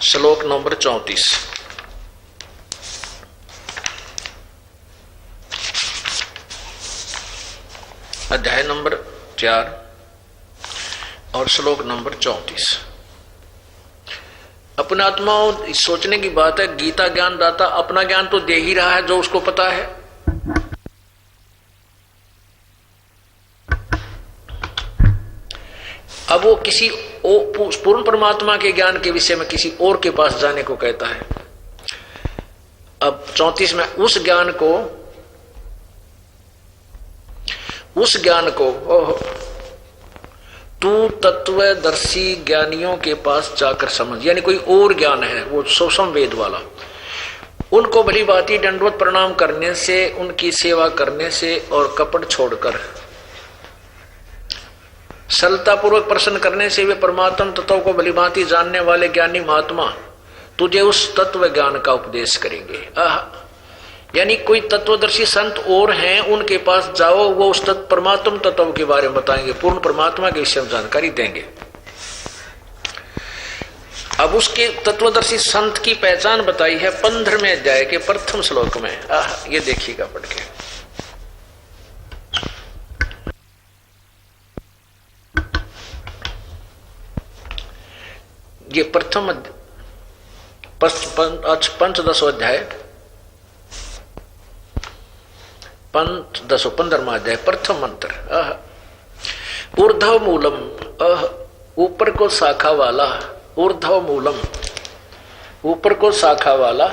श्लोक नंबर 34। अध्याय नंबर 4 और श्लोक नंबर 34। अपने आत्माओं सोचने की बात है। गीता ज्ञान दाता अपना ज्ञान तो दे ही रहा है जो उसको पता है। अब वो किसी पूर्ण परमात्मा के ज्ञान के विषय में किसी और के पास जाने को कहता है। अब 34 में उस ज्ञान को तू तत्वदर्शी ज्ञानियों के पास जाकर समझ, यानी कोई और ज्ञान है वो सूक्ष्म वेद वाला। उनको भली भांति दंडवत प्रणाम करने से, उनकी सेवा करने से और कपट छोड़कर सरलतापूर्वक प्रश्न करने से वे परमात्म तत्व को भली भांति जानने वाले ज्ञानी महात्मा तुझे उस तत्व ज्ञान का उपदेश करेंगे। यानी कोई तत्वदर्शी संत और हैं, उनके पास जाओ, वो उस परमात्म तत्व के बारे में बताएंगे, पूर्ण परमात्मा के विषय में जानकारी देंगे। अब उसके तत्वदर्शी संत की पहचान बताई है 15वें अध्याय के प्रथम श्लोक में। ये देखिएगा पढ़ के। ये प्रथम पंचदशो अध्याय 15वां अध्याय प्रथम मंत्र। ऊर्ध्व मूलम, ऊपर को शाखा वाला, ऊर्ध्व मूलम ऊपर को शाखा वाला,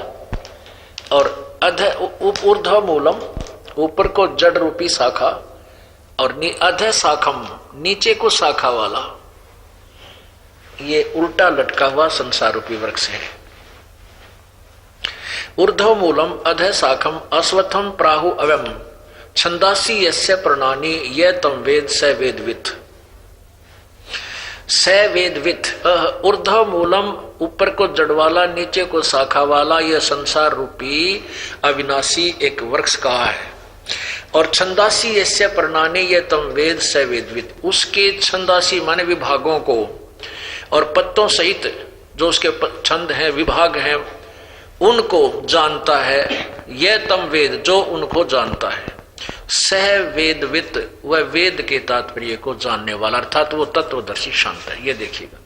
और ऊर्ध्व मूलम ऊपर को जड़ रूपी शाखा, और अध शाखम नीचे को शाखा वाला। ये उल्टा लटका हुआ संसार रूपी वृक्ष है। ऊर्ध्व मूलम अध शाखम अश्वत्थम प्राहु अवम छंदासी यस्य प्रणानी ये तम वेद स वेदवित। स वेदवित। ऊर्ध्व मूलम ऊपर को जड़ वाला, नीचे को शाखा वाला, यह संसार रूपी अविनाशी एक वृक्ष कहा है। और छंदासी यस्य प्रणानी ये तम वेद स वेदवित। उसके छंदासी माने विभागों को और पत्तों सहित जो उसके छंद हैं, विभाग हैं, उनको जानता है। यह तम वेद, जो उनको जानता है। सह वेदवित, वह वेद के तात्पर्य को जानने वाला, अर्थात वो तत्वदर्शी शांत है। ये देखिएगा।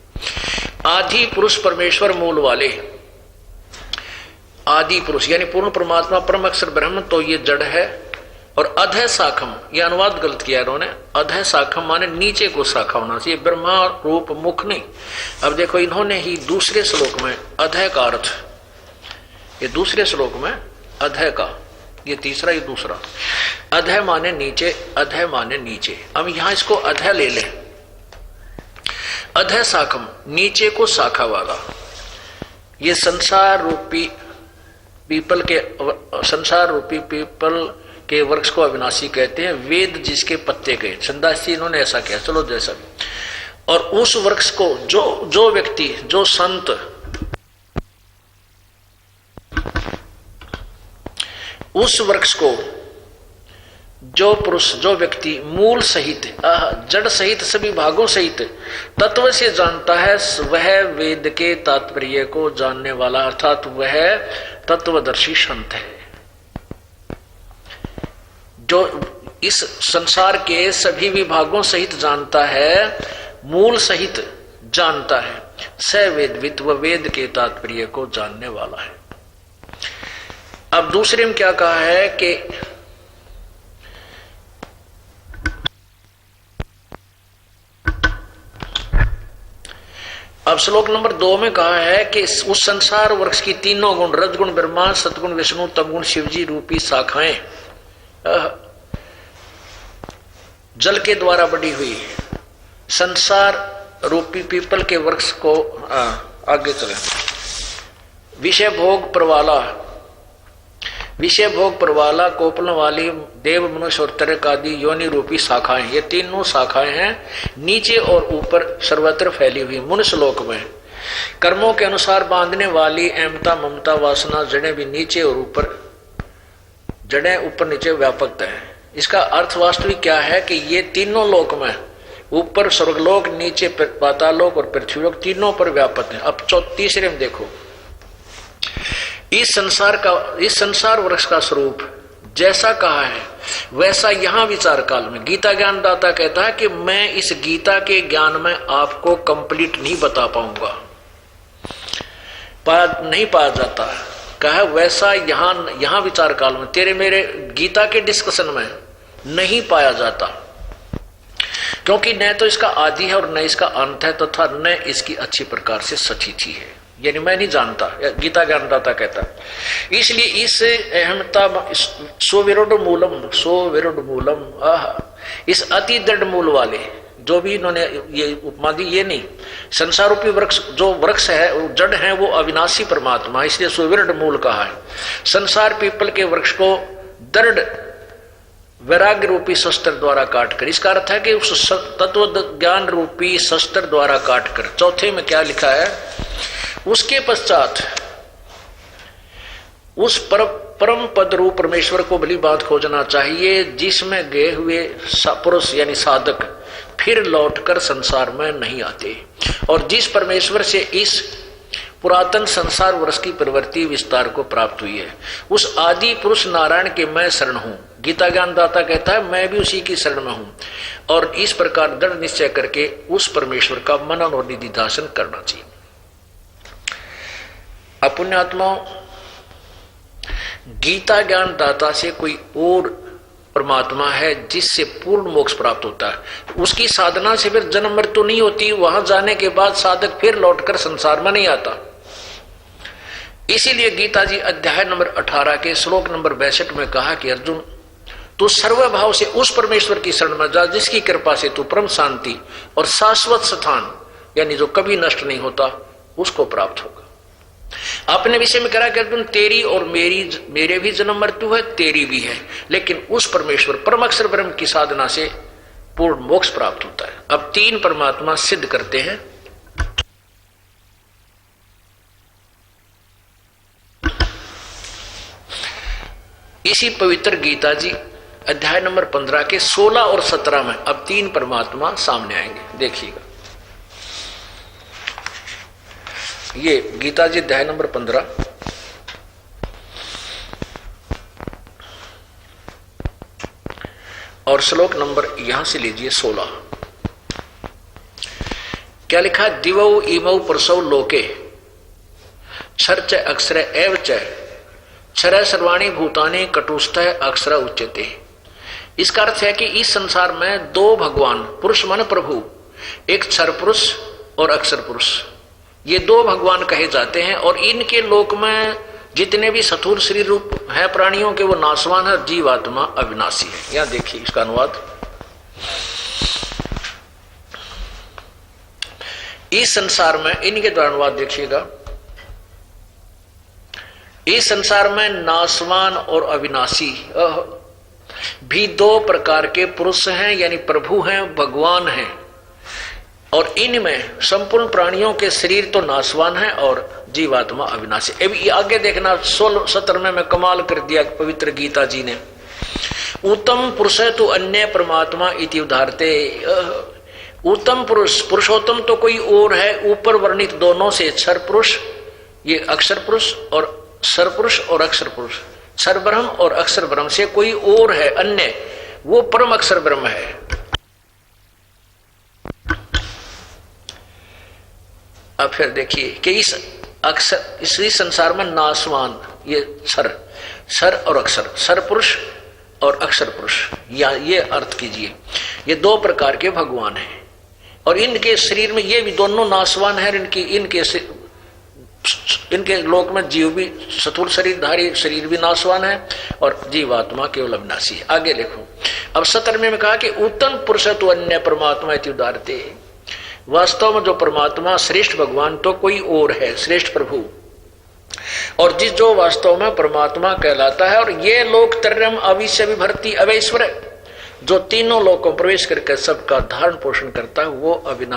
आदि पुरुष परमेश्वर मूल वाले, आदि पुरुष यानी पूर्ण परमात्मा परम अक्षर ब्रह्म, तो ये जड़ है। और अधः शाखम, यह अनुवाद गलत किया इन्होंने। अधः शाखम माने नीचे को शाखा होना चाहिए, ब्रह्मा रूप मुख नहीं। अब देखो इन्होंने ही दूसरे श्लोक में अधः का अर्थ, ये दूसरे श्लोक में अधः का, ये तीसरा, ये दूसरा। अधः माने नीचे, अधः माने नीचे। अब यहां इसको अधः ले ले। अधः शाखम नीचे को शाखा वाला। ये संसार रूपी पीपल के वृक्ष को अविनाशी कहते हैं। वेद जिसके पत्ते के, छंदासी इन्होंने ऐसा किया। चलो जैसा भी। और उस वृक्ष को जो व्यक्ति, जो संत उस वृक्ष को, जो पुरुष, जो व्यक्ति मूल सहित, जड़ सहित, सभी भागों सहित तत्व से जानता है, वह वेद के तात्पर्य को जानने वाला, अर्थात वह तत्वदर्शी संत है। जो इस संसार के सभी विभागों सहित जानता है, मूल सहित जानता है। स वेदवित, वह वेद के तात्पर्य को जानने वाला है। अब दूसरे में क्या कहा है कि अब श्लोक नंबर 2 में कहा है कि उस संसार वृक्ष की तीनों गुण, रजगुण ब्रह्मा, सतगुण विष्णु, तमगुण शिवजी रूपी शाखाएं जल के द्वारा बढ़ी हुई संसार रूपी पीपल के वृक्ष को आगे चले। विषय भोग प्रवाला, कोपल वाली, देव मनुष्य और तरक आदि योनि रूपी शाखाएं, ये तीनों शाखाएं हैं नीचे और ऊपर सर्वत्र फैली हुई मनुष्य लोक में। कर्मों के अनुसार बांधने वाली एमता, ममता, वासना जड़ें भी नीचे और ऊपर, जड़ें ऊपर नीचे व्यापक है। इसका अर्थ वास्तविक क्या है कि ये तीनों लोक में ऊपर स्वर्गलोक, नीचे पातालोक और पृथ्वीलोक, तीनों पर व्यापक है। अब तीसरे में देखो, इस संसार वृक्ष का स्वरूप जैसा कहा है वैसा यहाँ विचार काल में गीता ज्ञान दाता कहता है कि मैं इस गीता के ज्ञान में आपको कंप्लीट नहीं बता पाऊंगा, नहीं पाया जाता। कहा वैसा यहाँ विचार काल में तेरे मेरे गीता के डिस्कशन में नहीं पाया जाता, क्योंकि न तो इसका आदि है और न इसका अंत है, तथा न इसकी अच्छी प्रकार से स्थिति है, यानी मैं नहीं जानता, गीता ज्ञानदाता कहता है। इसलिए इस अहमता स्वविरुद्ध मूलम इस अति दृढ़ मूल वाले जो भी इन्होंने ये उपमा दी, ये नहीं, संसार रूपी वृक्ष जो वृक्ष है जड़ है वो अविनाशी परमात्मा, इसलिए सुविरुद्ध मूल कहा है। संसार पीपल के वृक्ष को दृढ़ वैराग्य रूपी शस्त्र द्वारा काटकर, इसका अर्थ है कि उस तत्व ज्ञान रूपी शस्त्र द्वारा काटकर। चौथे में क्या लिखा है, उसके पश्चात उस परम पद रूप परमेश्वर को भली बात खोजना चाहिए, जिसमें गए हुए पुरुष यानी साधक फिर लौटकर संसार में नहीं आते, और जिस परमेश्वर से इस पुरातन संसार वर्ष की प्रवृत्ति विस्तार को प्राप्त हुई है, उस आदि पुरुष नारायण के मैं शरण हूं। गीता ज्ञानदाता कहता है मैं भी उसी की शरण में हूं, और इस प्रकार दृढ़ निश्चय करके उस परमेश्वर का मनन और निधिध्यासन करना चाहिए। अपुण्यात्माओं, गीता ज्ञानदाता से कोई और परमात्मा है जिससे पूर्ण मोक्ष प्राप्त होता है, उसकी साधना से फिर जन्म मृत्यु नहीं होती, वहां जाने के बाद साधक फिर लौटकर संसार में नहीं आता। इसीलिए गीता जी अध्याय नंबर 18 के श्लोक नंबर 62 में कहा कि अर्जुन तू सर्वभाव से उस परमेश्वर की शरण में जा, जिसकी कृपा से तू परम शांति और शाश्वत स्थान यानी जो कभी नष्ट नहीं होता उसको प्राप्त होगा। अपने विषय में कहा कि अर्जुन तेरी और मेरे भी जन्म मृत्यु है, तेरी भी है, लेकिन उस परमेश्वर परम अक्षर ब्रह्म की साधना से पूर्ण मोक्ष प्राप्त होता है। अब तीन परमात्मा सिद्ध करते हैं। इसी पवित्र गीता जी अध्याय नंबर 15 के 16 और 17 में अब तीन परमात्मा सामने आएंगे। देखिएगा, ये गीता जी अध्याय नंबर 15 और श्लोक नंबर यहां से लीजिए 16। क्या लिखा, दिवौ इमौ पुरुषौ लोके क्षर च अक्षर एव च क्षर सर्वाणि भूतानि कटुस्थ अक्षर उच्यते। इसका अर्थ है कि इस संसार में दो भगवान, पुरुष मन प्रभु, एक क्षर पुरुष और अक्षर पुरुष, ये दो भगवान कहे जाते हैं, और इनके लोक में जितने भी स्थूल शरीर रूप है प्राणियों के वो नाशवान है, जीवात्मा अविनाशी है। यहां देखिए इसका अनुवाद, इस संसार में इनके द्वारा अनुवाद देखिएगा, इस संसार में नाशवान और अविनाशी भी दो प्रकार के पुरुष हैं, यानी प्रभु हैं, भगवान हैं, और इनमें संपूर्ण प्राणियों के शरीर तो नाशवान है और जीवात्मा अविनाशी। अभी आगे देखना 16-17 में कमाल कर दिया पवित्र गीता जी ने, उत्तम पुरुष तो अन्य परमात्मा इति उदाहरते। उत्तम पुरुष, पुरुषोत्तम तो कोई और है, ऊपर वर्णित दोनों से क्षर पुरुष, ये अक्षर पुरुष, और क्षर पुरुष और अक्षर पुरुष, क्षर ब्रह्म और अक्षर ब्रह्म से कोई और है अन्य, वो परम अक्षर ब्रह्म है। अब फिर देखिए कि इस संसार में नाशवान ये क्षर और अक्षर, क्षर पुरुष और अक्षर पुरुष, या ये अर्थ कीजिए, ये दो प्रकार के भगवान हैं, और इनके शरीर में ये भी दोनों नाशवान है, इनके लोक में जीव भी स्थूल शरीरधारी शरीर भी नाशवान है और जीवात्मा केवल अविनाशी है। आगे देखो, अब 17 में कहा कि उत्तम पुरुष तो अन्य परमात्मा इति उदाहरते। वास्तव में जो परमात्मा श्रेष्ठ भगवान तो कोई और है, श्रेष्ठ प्रभु, और जिस जो वास्तव में परमात्मा कहलाता है, और ये लोक त्रयम् अविश्य विभर्ति अवैश्वर, जो तीनों लोकों प्रवेश करके सबका धारण पोषण करता है, वो अविनाशी